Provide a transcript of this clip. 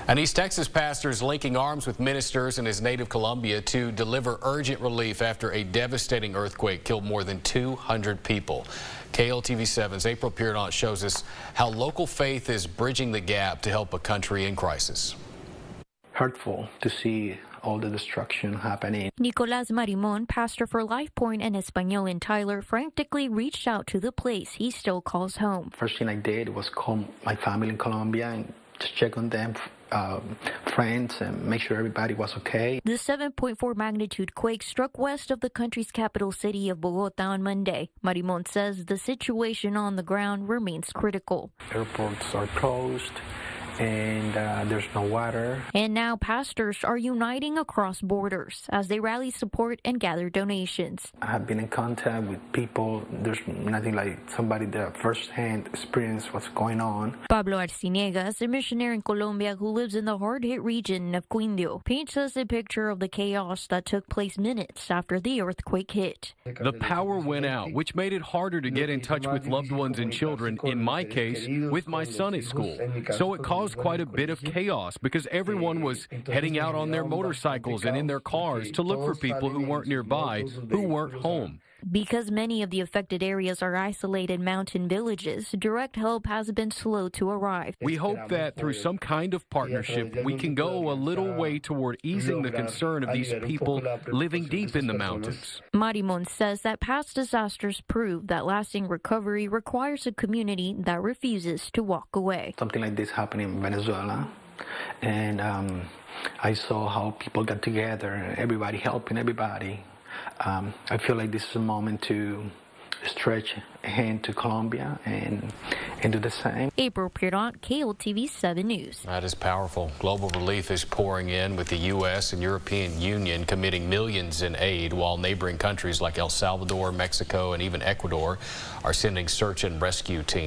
An East Texas pastor is linking arms with ministers in his native Colombia to deliver urgent relief after a devastating earthquake killed more than 200 people. KLTV7's April Pierdont shows us how local faith is bridging the gap to help a country in crisis. Hurtful to see all the destruction happening. Nicolás Marimón, pastor for Life Point and Espanol in Tyler, frantically reached out to the place he still calls home. First thing I did was call my family in Colombia and just check on them, friends, and make sure everybody was okay. The 7.4 magnitude quake struck west of the country's capital city of Bogota on Monday. Marimón says the situation on the ground remains critical. Airports are closed, and there's no water. And now pastors are uniting across borders as they rally support and gather donations. I have been in contact with people. There's nothing like somebody that firsthand experienced what's going on. Pablo Arciniegas, a missionary in Colombia who lives in the hard-hit region of Quindio, paints us a picture of the chaos that took place minutes after the earthquake hit. The power went out, which made it harder to get in touch with loved ones and children, in my case, with my son at school. So it caused quite a bit of chaos because everyone was heading out on their motorcycles and in their cars to look for people who weren't nearby, who weren't home. Because many of the affected areas are isolated mountain villages, direct help has been slow to arrive. We hope that through some kind of partnership, we can go a little way toward easing the concern of these people living deep in the mountains. Marimón says that past disasters prove that lasting recovery requires a community that refuses to walk away. Something like this happened in Venezuela, and I saw how people got together, everybody helping everybody. I feel like this is a moment to stretch a hand to Colombia and do the same. April Pierdont, KLTV 7 News. That is powerful. Global relief is pouring in with the U.S. and European Union committing millions in aid, while neighboring countries like El Salvador, Mexico, and even Ecuador are sending search and rescue teams.